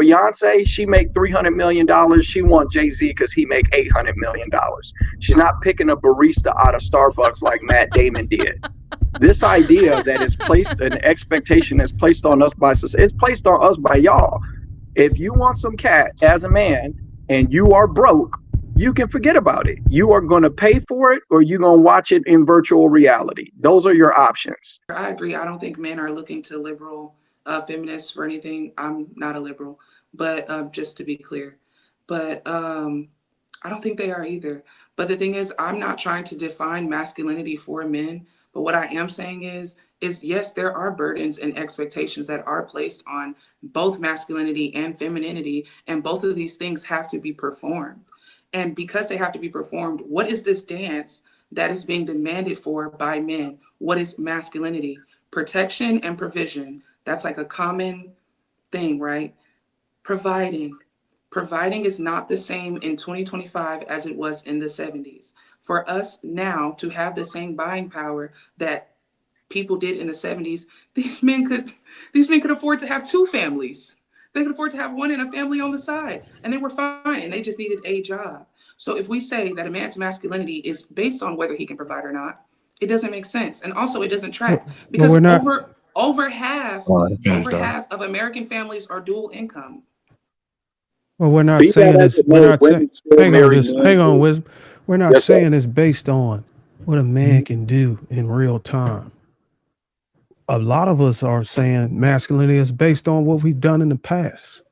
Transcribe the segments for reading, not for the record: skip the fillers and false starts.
Beyonce, she make $300 million. She want Jay-Z because he make $800 million. She's not picking a barista out of Starbucks like Matt Damon did. This idea that is placed, an expectation is placed on us by society, it's placed on us by y'all. If you want some cat as a man and you are broke, you can forget about it. You are going to pay for it, or you're going to watch it in virtual reality. Those are your options. I agree. I don't think men are looking to liberal feminists for anything. I'm not a liberal, but just to be clear. But I don't think they are either. But the thing is, I'm not trying to define masculinity for men. But what I am saying is yes, there are burdens and expectations that are placed on both masculinity and femininity, and both of these things have to be performed. And because they have to be performed, what is this dance that is being demanded for by men? What is masculinity? Protection and provision. That's like a common thing, right? Providing. Providing is not the same in 2025 as it was in the 70s. For us now to have the same buying power that people did in the 70s, these men could afford to have two families. They could afford to have one and a family on the side, and they were fine, and they just needed a job. So if we say that a man's masculinity is based on whether he can provide or not, it doesn't make sense. And also it doesn't track, because over half of American families are dual income. Well, we're not saying this. We're not saying. Hang on, Wisdom. We're not saying it's based on what a man can do in real time. A lot of us are saying masculinity is based on what we've done in the past.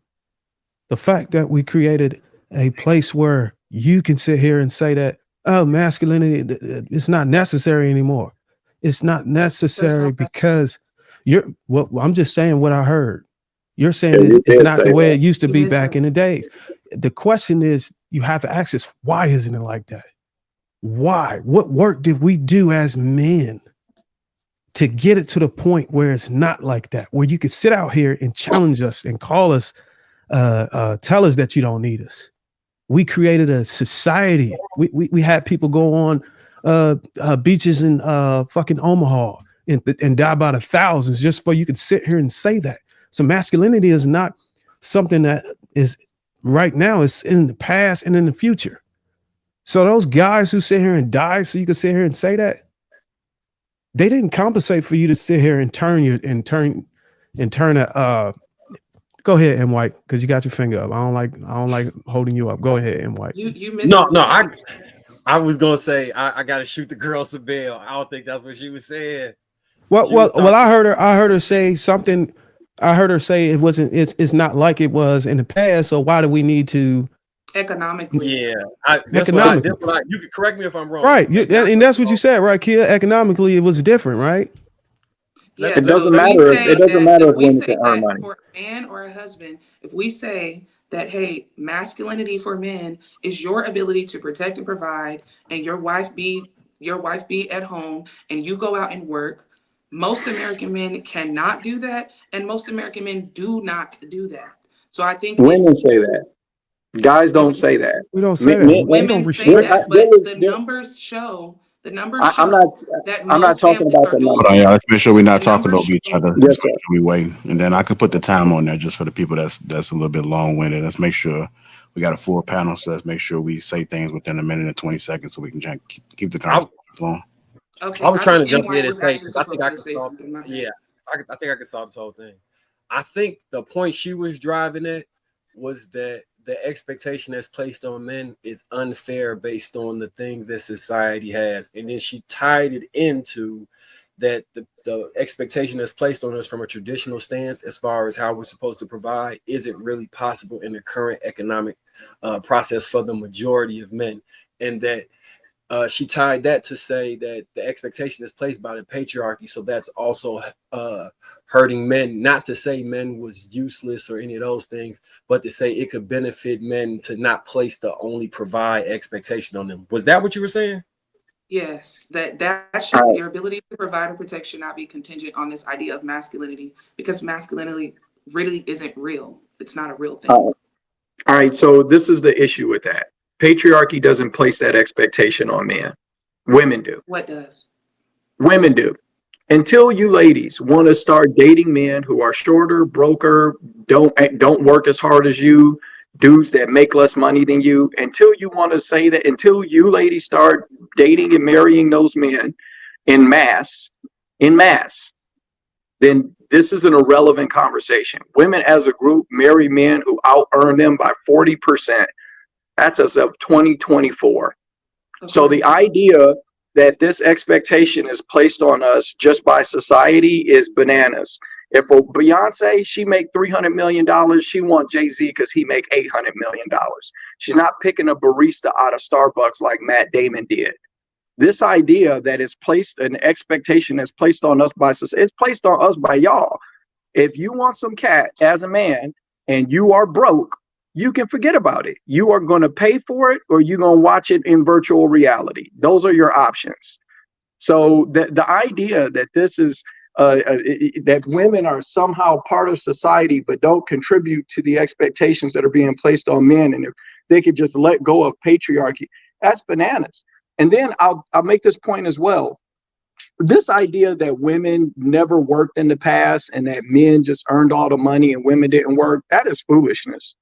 The fact that we created a place where you can sit here and say that, oh, masculinity, it's not necessary anymore. It's not necessary because I'm just saying what I heard. You're saying it's not the way it used to be back in the days. The question is, you have to ask this, why isn't it like that? Why? What work did we do as men to get it to the point where it's not like that, where you could sit out here and challenge us and call us, tell us that you don't need us? We created a society. We had people go on beaches in fucking Omaha and die by the thousands just for you could sit here and say that. So masculinity is not something that is right now. It's in the past and in the future. So those guys who sit here and die so you can sit here and say that, they didn't compensate for you to sit here and turn a go ahead, M. White, because you got your finger up. I don't like holding you up. Go ahead, M. White. You missed no. I was gonna say I gotta shoot the girl some bail. I don't think that's what she was saying. Well, I heard her say something. I heard her say it's not like it was in the past. So why do we need to? Economically. Yeah. You can correct me if I'm wrong. Right. And that's what you said, right, Kia? Economically, it was different, right? Yeah, it doesn't matter. It doesn't matter if women can earn money. For a man or a husband, if we say that, hey, masculinity for men is your ability to protect and provide, and your wife be at home, and you go out and work, most American men cannot do that, and most American men do not do that. So I think women say that. Guys don't say that. We don't say that. Women say that, but the numbers show. The numbers show I'm not talking about the numbers. Hold on, y'all. Let's make sure we're not talking over each other. Yes, sir. We wait, and then I could put the time on there just for the people that's a little bit long-winded. Let's make sure we got a full panel, so let's make sure we say things within a minute and 20 seconds, so we can keep the time flowing. Okay, I was trying to jump in and say, because I think I can solve. Yeah, I think I can solve this whole thing. I think the point she was driving at was that the expectation that's placed on men is unfair based on the things that society has. And then she tied it into that the expectation that's placed on us from a traditional stance as far as how we're supposed to provide isn't really possible in the current economic process for the majority of men. And that she tied that to say that the expectation is placed by the patriarchy. So that's also hurting men, not to say men was useless or any of those things, but to say it could benefit men to not place the only provide expectation on them. Was that what you were saying? Yes, that should, your ability to provide or protect should not be contingent on this idea of masculinity, because masculinity really isn't real. It's not a real thing. All right, so this is the issue with that. Patriarchy doesn't place that expectation on men. Women do. What does? Women do. Until you ladies want to start dating men who are shorter, broker, don't work as hard as you, dudes that make less money than you, until you want to say that, until you ladies start dating and marrying those men in mass, in mass, then this is an irrelevant conversation. Women as a group marry men who out earn them by 40%. That's as of 2024. So the idea that this expectation is placed on us just by society is bananas. If for Beyonce, she make $300 million, she want Jay-Z because he make $800 million. She's not picking a barista out of Starbucks like Matt Damon did. This idea that is placed, an expectation that's placed on us by society, it's placed on us by y'all. If you want some cat as a man and you are broke, you can forget about it. You are going to pay for it or you're going to watch it in virtual reality. Those are your options. So the idea that this is that women are somehow part of society but don't contribute to the expectations that are being placed on men, and if they could just let go of patriarchy, that's bananas. And then I'll make this point as well. This idea that women never worked in the past and that men just earned all the money and women didn't work, that is foolishness.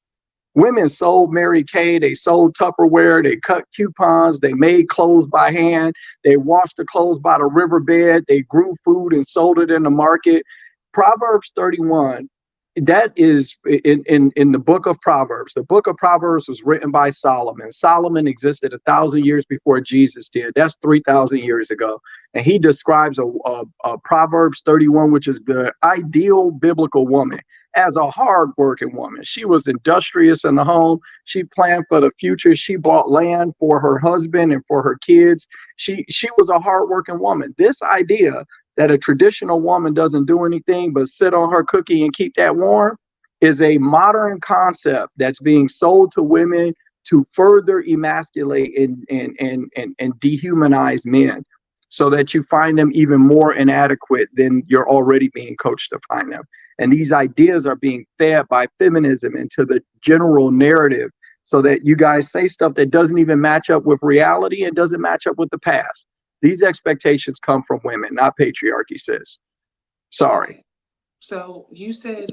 Women sold Mary Kay, they sold Tupperware, they cut coupons, they made clothes by hand, they washed the clothes by the riverbed, they grew food and sold it in the market. Proverbs 31, that is in the book of Proverbs. The book of Proverbs was written by Solomon. Solomon existed 1,000 years before Jesus did. That's 3,000 years ago. And he describes a Proverbs 31, which is the ideal biblical woman, as a hardworking woman. She was industrious in the home. She planned for the future. She bought land for her husband and for her kids. She was a hardworking woman. This idea that a traditional woman doesn't do anything but sit on her cookie and keep that warm is a modern concept that's being sold to women to further emasculate and dehumanize men, so that you find them even more inadequate than you're already being coached to find them. And these ideas are being fed by feminism into the general narrative so that you guys say stuff that doesn't even match up with reality and doesn't match up with the past. These expectations come from women, not patriarchy, sis. Sorry. Okay. So you said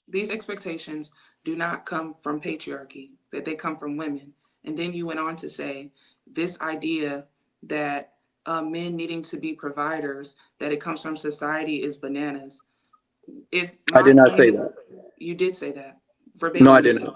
these expectations do not come from patriarchy, that they come from women. And then you went on to say this idea that men needing to be providers, that it comes from society, is bananas. I did not say that. You did say that. Verbatim. No, I didn't.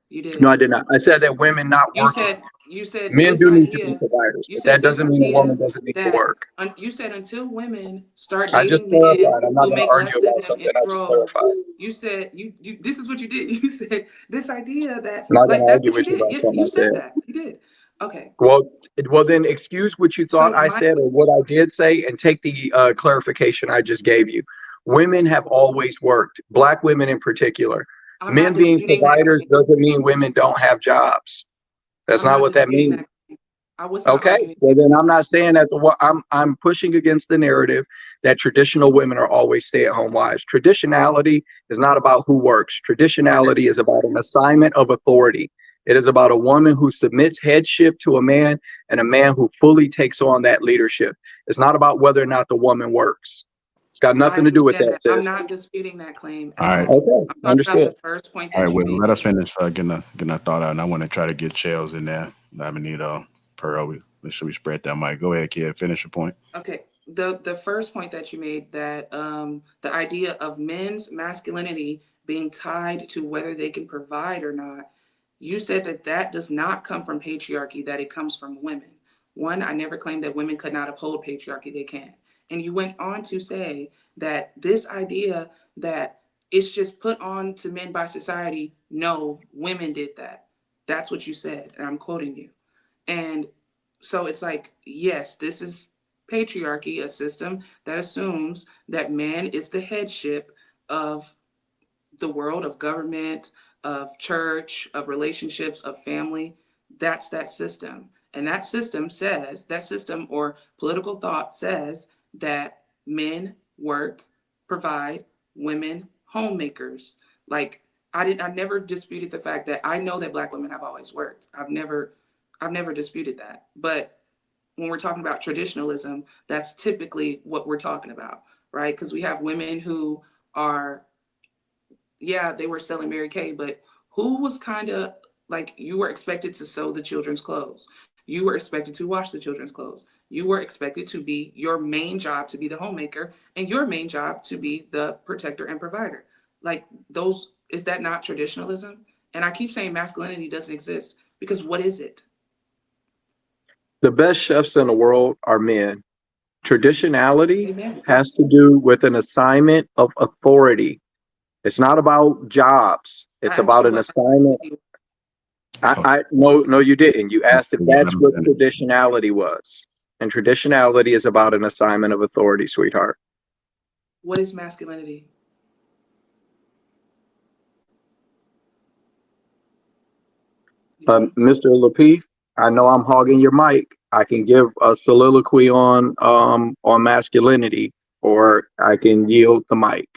You did. No, I did not. I said that women not working. You said Men this do need idea, to be providers, you but said that doesn't mean a woman doesn't need to work. You said until women start I just dating men clarified. I'm not who going to make less argue than about them in something I just roles. clarified. You said you this is what you did. You said this idea that, I'm not going like, to that's argue what you with you did. about something You I said said. that. You did. Okay. Well, then excuse what you thought I said or what I did say and take the clarification I just gave you. Women have always worked, Black women in particular. Men being providers doesn't mean women don't have jobs. That's not what that means. I was not Okay, arguing. well then I'm not saying that I'm pushing against the narrative that traditional women are always stay-at-home wives. Traditionality is not about who works. Traditionality is about an assignment of authority. It is about a woman who submits headship to a man and a man who fully takes on that leadership. It's not about whether or not the woman works. It's got nothing to do with that. I'm not disputing that claim at All right. all. Okay, I'm talking about the first point All that right, you well, made. let us finish getting a thought out, and I want to try to get Chels in there. Lamanito, Pearl, should we spread that mic? Go ahead, kid. Finish your point. Okay. The first point that you made, that the idea of men's masculinity being tied to whether they can provide or not, you said that does not come from patriarchy, that it comes from women. One, I never claimed that women could not uphold patriarchy. They can. And you went on to say that this idea that it's just put on to men by society, no, women did that. That's what you said, and I'm quoting you. And so it's like, yes, this is patriarchy, a system that assumes that man is the headship of the world, of government, of church, of relationships, of family. That's that system. And that system says, that system or political thought says that men work, provide, women homemakers. Like, I never disputed the fact that I know that Black women have always worked. I've never disputed that. But when we're talking about traditionalism, that's typically what we're talking about. right? Because we have women who are, yeah, they were selling Mary Kay, but who was kind of like, you were expected to sew the children's clothes. You were expected to wash the children's clothes. You were expected to be your main job to be the homemaker and your main job to be the protector and provider. Like those, is that not traditionalism? And I keep saying masculinity doesn't exist because what is it? The best chefs in the world are men. Traditionality Amen. has to do with an assignment of authority. It's not about jobs. It's about an assignment. No, you didn't. You asked if that's what traditionality was. And traditionality is about an assignment of authority, sweetheart. What is masculinity? Mr. Lapeef, I know I'm hogging your mic. I can give a soliloquy on masculinity, or I can yield the mic.